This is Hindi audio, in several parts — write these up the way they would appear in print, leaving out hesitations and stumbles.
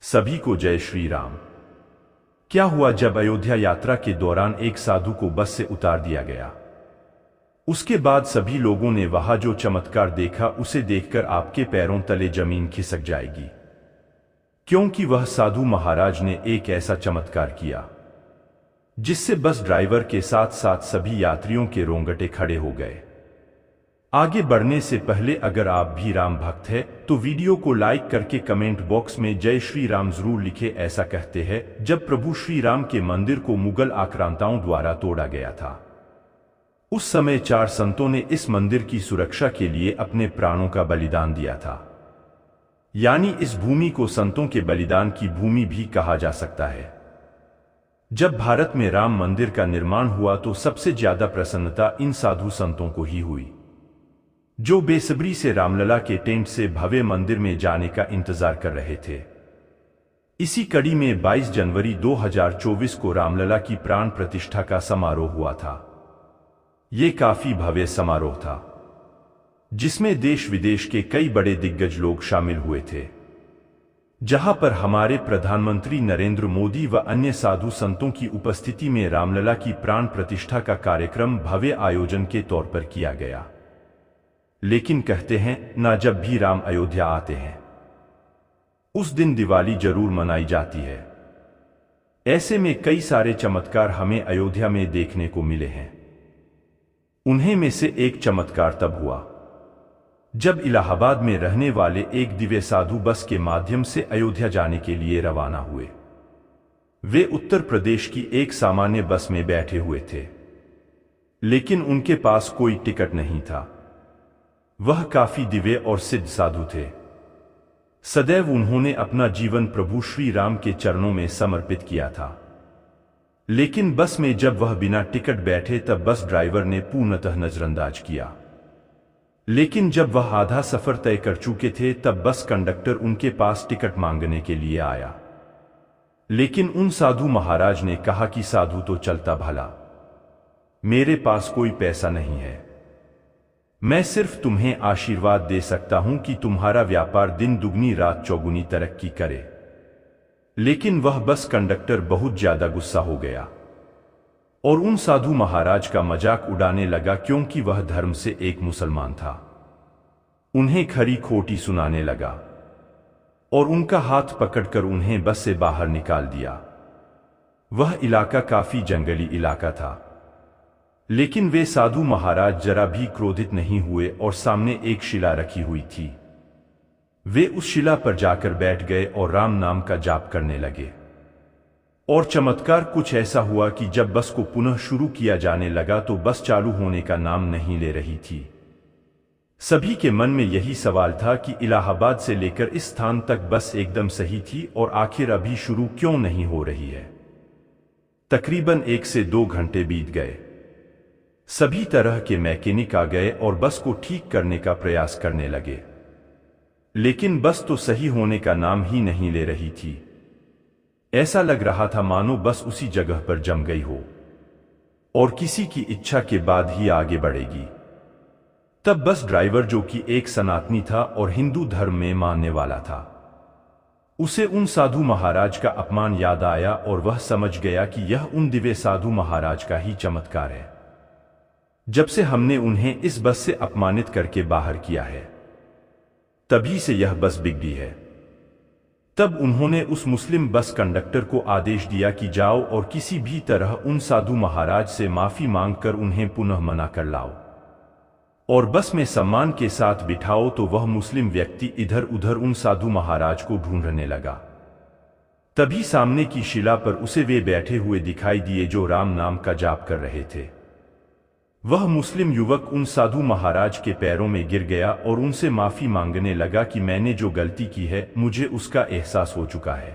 सभी को जय श्री राम। क्या हुआ जब अयोध्या यात्रा के दौरान एक साधु को बस से उतार दिया गया। उसके बाद सभी लोगों ने वहां जो चमत्कार देखा उसे देखकर आपके पैरों तले जमीन खिसक जाएगी, क्योंकि वह साधु महाराज ने एक ऐसा चमत्कार किया जिससे बस ड्राइवर के साथ साथ सभी यात्रियों के रोंगटे खड़े हो गए। आगे बढ़ने से पहले अगर आप भी राम भक्त हैं तो वीडियो को लाइक करके कमेंट बॉक्स में जय श्री राम जरूर लिखे। ऐसा कहते हैं जब प्रभु श्री राम के मंदिर को मुगल आक्रांताओं द्वारा तोड़ा गया था, उस समय 4 संतों ने इस मंदिर की सुरक्षा के लिए अपने प्राणों का बलिदान दिया था। यानी इस भूमि को संतों के बलिदान की भूमि भी कहा जा सकता है। जब भारत में राम मंदिर का निर्माण हुआ तो सबसे ज्यादा प्रसन्नता इन साधु संतों को ही हुई, जो बेसब्री से रामलला के टेंट से भव्य मंदिर में जाने का इंतजार कर रहे थे। इसी कड़ी में 22 जनवरी 2024 को रामलला की प्राण प्रतिष्ठा का समारोह हुआ था। ये काफी भव्य समारोह था जिसमें देश विदेश के कई बड़े दिग्गज लोग शामिल हुए थे, जहां पर हमारे प्रधानमंत्री नरेंद्र मोदी व अन्य साधु संतों की उपस्थिति में रामलला की प्राण प्रतिष्ठा का कार्यक्रम भव्य आयोजन के तौर पर किया गया। लेकिन कहते हैं ना, जब भी राम अयोध्या आते हैं उस दिन दिवाली जरूर मनाई जाती है। ऐसे में कई सारे चमत्कार हमें अयोध्या में देखने को मिले हैं। उन्हीं में से एक चमत्कार तब हुआ जब इलाहाबाद में रहने वाले एक दिव्य साधु बस के माध्यम से अयोध्या जाने के लिए रवाना हुए। वे उत्तर प्रदेश की एक सामान्य बस में बैठे हुए थे, लेकिन उनके पास कोई टिकट नहीं था। वह काफी दिव्य और सिद्ध साधु थे। सदैव उन्होंने अपना जीवन प्रभु श्री राम के चरणों में समर्पित किया था। लेकिन बस में जब वह बिना टिकट बैठे तब बस ड्राइवर ने पूर्णतः नजरअंदाज किया। लेकिन जब वह आधा सफर तय कर चुके थे तब बस कंडक्टर उनके पास टिकट मांगने के लिए आया। लेकिन उन साधु महाराज ने कहा कि साधु तो चलता भला, मेरे पास कोई पैसा नहीं है। मैं सिर्फ तुम्हें आशीर्वाद दे सकता हूं कि तुम्हारा व्यापार दिन दुगनी रात चौगुनी तरक्की करे। लेकिन वह बस कंडक्टर बहुत ज्यादा गुस्सा हो गया और उन साधु महाराज का मजाक उड़ाने लगा, क्योंकि वह धर्म से एक मुसलमान था। उन्हें खरी खोटी सुनाने लगा और उनका हाथ पकड़कर उन्हें बस से बाहर निकाल दिया। वह इलाका काफी जंगली इलाका था, लेकिन वे साधु महाराज जरा भी क्रोधित नहीं हुए और सामने एक शिला रखी हुई थी। वे उस शिला पर जाकर बैठ गए और राम नाम का जाप करने लगे। और चमत्कार कुछ ऐसा हुआ कि जब बस को पुनः शुरू किया जाने लगा तो बस चालू होने का नाम नहीं ले रही थी। सभी के मन में यही सवाल था कि इलाहाबाद से लेकर इस स्थान तक बस एकदम सही थी और आखिर अभी शुरू क्यों नहीं हो रही है। तकरीबन 1 से 2 घंटे बीत गए। सभी तरह के मैकेनिक आ गए और बस को ठीक करने का प्रयास करने लगे, लेकिन बस तो सही होने का नाम ही नहीं ले रही थी। ऐसा लग रहा था मानो बस उसी जगह पर जम गई हो और किसी की इच्छा के बाद ही आगे बढ़ेगी। तब बस ड्राइवर, जो कि एक सनातनी था और हिंदू धर्म में मानने वाला था, उसे उन साधु महाराज का अपमान याद आया और वह समझ गया कि यह उन दिव्य साधु महाराज का ही चमत्कार है। जब से हमने उन्हें इस बस से अपमानित करके बाहर किया है, तभी से यह बस बिगड़ी है। तब उन्होंने उस मुस्लिम बस कंडक्टर को आदेश दिया कि जाओ और किसी भी तरह उन साधु महाराज से माफी मांगकर उन्हें पुनः मना कर लाओ और बस में सम्मान के साथ बिठाओ। तो वह मुस्लिम व्यक्ति इधर उधर उन साधु महाराज को ढूंढने लगा। तभी सामने की शिला पर उसे वे बैठे हुए दिखाई दिए जो राम नाम का जाप कर रहे थे। वह मुस्लिम युवक उन साधु महाराज के पैरों में गिर गया और उनसे माफी मांगने लगा कि मैंने जो गलती की है मुझे उसका एहसास हो चुका है।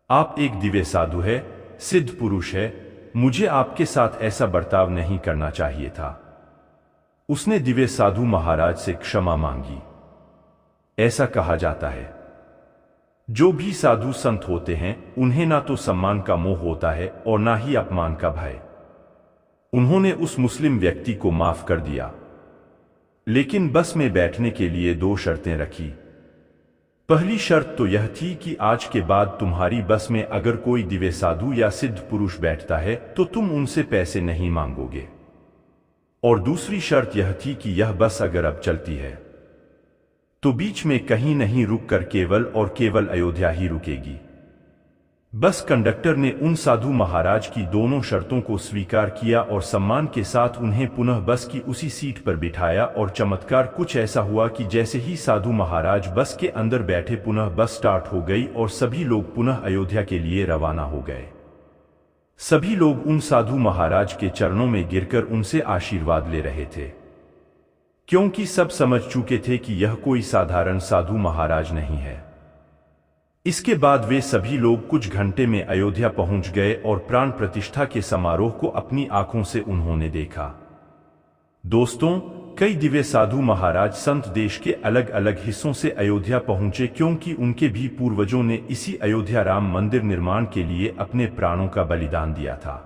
आप एक दिव्य साधु है, सिद्ध पुरुष है, मुझे आपके साथ ऐसा बर्ताव नहीं करना चाहिए था। उसने दिव्य साधु महाराज से क्षमा मांगी। ऐसा कहा जाता है जो भी साधु संत होते हैं उन्हें ना तो सम्मान का मोह होता है और ना ही अपमान का भय। उन्होंने उस मुस्लिम व्यक्ति को माफ कर दिया, लेकिन बस में बैठने के लिए 2 शर्तें रखी। पहली शर्त तो यह थी कि आज के बाद तुम्हारी बस में अगर कोई दिव्य साधु या सिद्ध पुरुष बैठता है तो तुम उनसे पैसे नहीं मांगोगे। और दूसरी शर्त यह थी कि यह बस अगर अब चलती है तो बीच में कहीं नहीं रुककर केवल और केवल अयोध्या ही रुकेगी। बस कंडक्टर ने उन साधु महाराज की दोनों शर्तों को स्वीकार किया और सम्मान के साथ उन्हें पुनः बस की उसी सीट पर बिठाया। और चमत्कार कुछ ऐसा हुआ कि जैसे ही साधु महाराज बस के अंदर बैठे पुनः बस स्टार्ट हो गई और सभी लोग पुनः अयोध्या के लिए रवाना हो गए। सभी लोग उन साधु महाराज के चरणों में गिरकर उनसे आशीर्वाद ले रहे थे, क्योंकि सब समझ चुके थे कि यह कोई साधारण साधु महाराज नहीं है। इसके बाद वे सभी लोग कुछ घंटे में अयोध्या पहुंच गए और प्राण प्रतिष्ठा के समारोह को अपनी आंखों से उन्होंने देखा। दोस्तों, कई दिव्य साधु महाराज संत देश के अलग अलग हिस्सों से अयोध्या पहुंचे, क्योंकि उनके भी पूर्वजों ने इसी अयोध्या राम मंदिर निर्माण के लिए अपने प्राणों का बलिदान दिया था।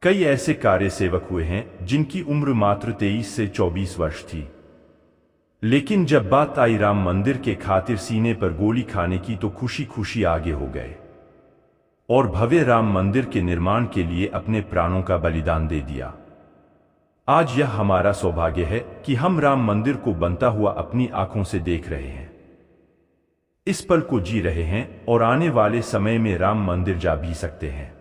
कई ऐसे कार्य सेवक हुए हैं जिनकी उम्र मात्र 23 से 24 वर्ष थी, लेकिन जब बात आई राम मंदिर के खातिर सीने पर गोली खाने की तो खुशी खुशी आगे हो गए और भव्य राम मंदिर के निर्माण के लिए अपने प्राणों का बलिदान दे दिया। आज यह हमारा सौभाग्य है कि हम राम मंदिर को बनता हुआ अपनी आंखों से देख रहे हैं, इस पल को जी रहे हैं और आने वाले समय में राम मंदिर जा भी सकते हैं।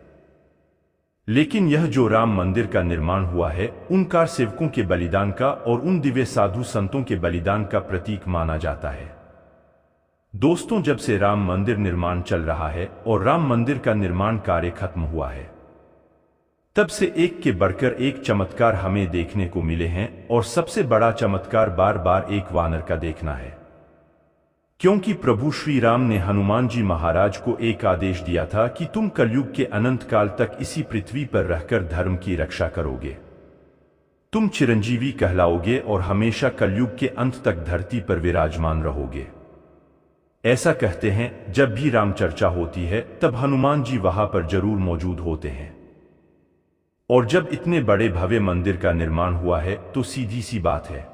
लेकिन यह जो राम मंदिर का निर्माण हुआ है उन कार सेवकों के बलिदान का और उन दिव्य साधु संतों के बलिदान का प्रतीक माना जाता है। दोस्तों, जब से राम मंदिर निर्माण चल रहा है और राम मंदिर का निर्माण कार्य खत्म हुआ है, तब से एक के बढ़कर एक चमत्कार हमें देखने को मिले हैं। और सबसे बड़ा चमत्कार बार बार एक वानर का देखना है, क्योंकि प्रभु श्री राम ने हनुमान जी महाराज को एक आदेश दिया था कि तुम कलयुग के अनंत काल तक इसी पृथ्वी पर रहकर धर्म की रक्षा करोगे, तुम चिरंजीवी कहलाओगे और हमेशा कलयुग के अंत तक धरती पर विराजमान रहोगे। ऐसा कहते हैं जब भी राम चर्चा होती है तब हनुमान जी वहां पर जरूर मौजूद होते हैं। और जब इतने बड़े भव्य मंदिर का निर्माण हुआ है तो सीधी सी बात है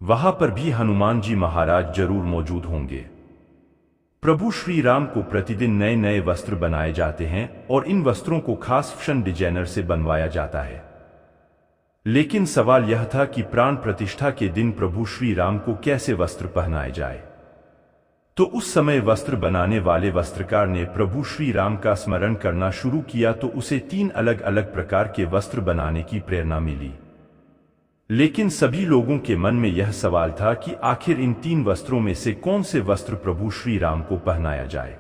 वहां पर भी हनुमान जी महाराज जरूर मौजूद होंगे। प्रभु श्री राम को प्रतिदिन नए नए वस्त्र बनाए जाते हैं और इन वस्त्रों को खास फैशन डिजाइनर से बनवाया जाता है। लेकिन सवाल यह था कि प्राण प्रतिष्ठा के दिन प्रभु श्री राम को कैसे वस्त्र पहनाए जाए। तो उस समय वस्त्र बनाने वाले वस्त्रकार ने प्रभु श्री राम का स्मरण करना शुरू किया तो उसे 3 अलग अलग प्रकार के वस्त्र बनाने की प्रेरणा मिली। लेकिन सभी लोगों के मन में यह सवाल था कि आखिर इन 3 वस्त्रों में से कौन से वस्त्र प्रभु श्री राम को पहनाया जाए,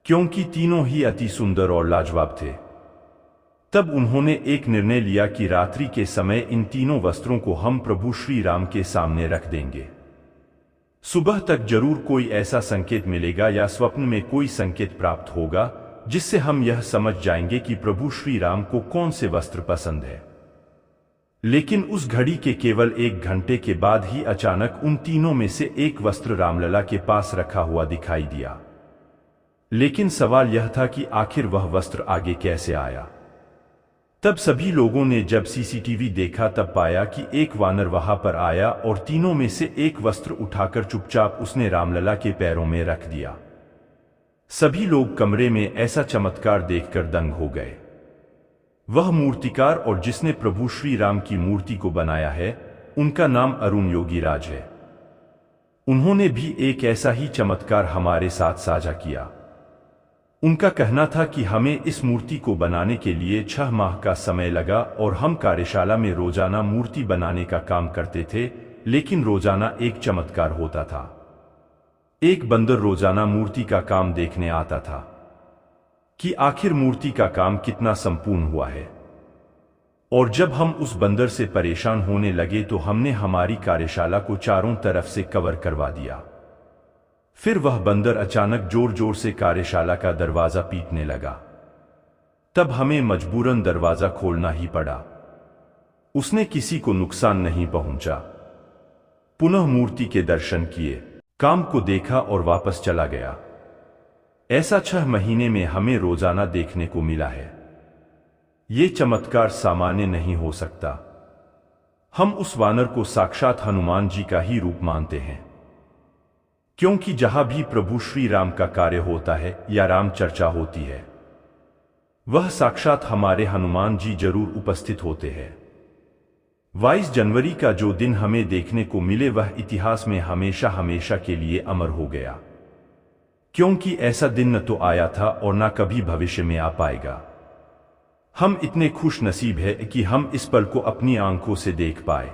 क्योंकि तीनों ही अति सुंदर और लाजवाब थे। तब उन्होंने एक निर्णय लिया कि रात्रि के समय इन तीनों वस्त्रों को हम प्रभु श्री राम के सामने रख देंगे। सुबह तक जरूर कोई ऐसा संकेत मिलेगा या स्वप्न में कोई संकेत प्राप्त होगा जिससे हम यह समझ जाएंगे कि प्रभु श्री राम को कौन से वस्त्र पसंद है। लेकिन उस घड़ी के केवल 1 घंटे के बाद ही अचानक उन तीनों में से एक वस्त्र रामलला के पास रखा हुआ दिखाई दिया। लेकिन सवाल यह था कि आखिर वह वस्त्र आगे कैसे आया। तब सभी लोगों ने जब सीसीटीवी देखा तब पाया कि एक वानर वहां पर आया और तीनों में से एक वस्त्र उठाकर चुपचाप उसने रामलला के पैरों में रख दिया। सभी लोग कमरे में ऐसा चमत्कार देखकर दंग हो गए। वह मूर्तिकार और जिसने प्रभु श्री राम की मूर्ति को बनाया है उनका नाम अरुण योगीराज है। उन्होंने भी एक ऐसा ही चमत्कार हमारे साथ साझा किया। उनका कहना था कि हमें इस मूर्ति को बनाने के लिए 6 माह का समय लगा और हम कार्यशाला में रोजाना मूर्ति बनाने का काम करते थे, लेकिन रोजाना एक चमत्कार होता था। एक बंदर रोजाना मूर्ति का काम देखने आता था कि आखिर मूर्ति का काम कितना संपूर्ण हुआ है। और जब हम उस बंदर से परेशान होने लगे तो हमने हमारी कार्यशाला को चारों तरफ से कवर करवा दिया। फिर वह बंदर अचानक जोर जोर से कार्यशाला का दरवाजा पीटने लगा। तब हमें मजबूरन दरवाजा खोलना ही पड़ा। उसने किसी को नुकसान नहीं पहुंचा। पुनः मूर्ति के दर्शन किए, काम को देखा और वापस चला गया। ऐसा 6 महीने में हमें रोजाना देखने को मिला है। ये चमत्कार सामान्य नहीं हो सकता। हम उस वानर को साक्षात हनुमान जी का ही रूप मानते हैं। क्योंकि जहां भी प्रभु श्री राम का कार्य होता है या राम चर्चा होती है, वह साक्षात हमारे हनुमान जी जरूर उपस्थित होते हैं। 22 जनवरी का जो दिन हमें देखने को मिले वह इतिहास में हमेशा हमेशा के लिए अमर हो गया, क्योंकि ऐसा दिन न तो आया था और न कभी भविष्य में आ पाएगा। हम इतने खुश नसीब है कि हम इस पल को अपनी आंखों से देख पाए,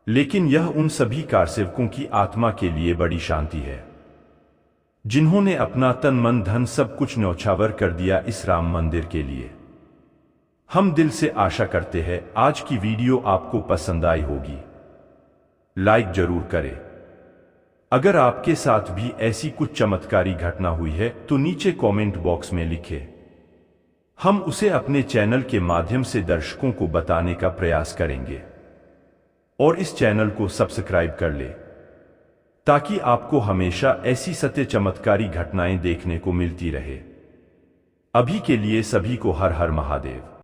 लेकिन यह उन सभी कारसेवकों की आत्मा के लिए बड़ी शांति है, जिन्होंने अपना तन मन धन सब कुछ न्यौछावर कर दिया इस राम मंदिर के लिए। हम दिल से आशा करते हैं आज की वीडियो आपको पसंद आई होगी। लाइक जरूर करें। अगर आपके साथ भी ऐसी कुछ चमत्कारी घटना हुई है तो नीचे कमेंट बॉक्स में लिखें। हम उसे अपने चैनल के माध्यम से दर्शकों को बताने का प्रयास करेंगे। और इस चैनल को सब्सक्राइब कर ले, ताकि आपको हमेशा ऐसी सत्य चमत्कारी घटनाएं देखने को मिलती रहे। अभी के लिए सभी को हर हर महादेव।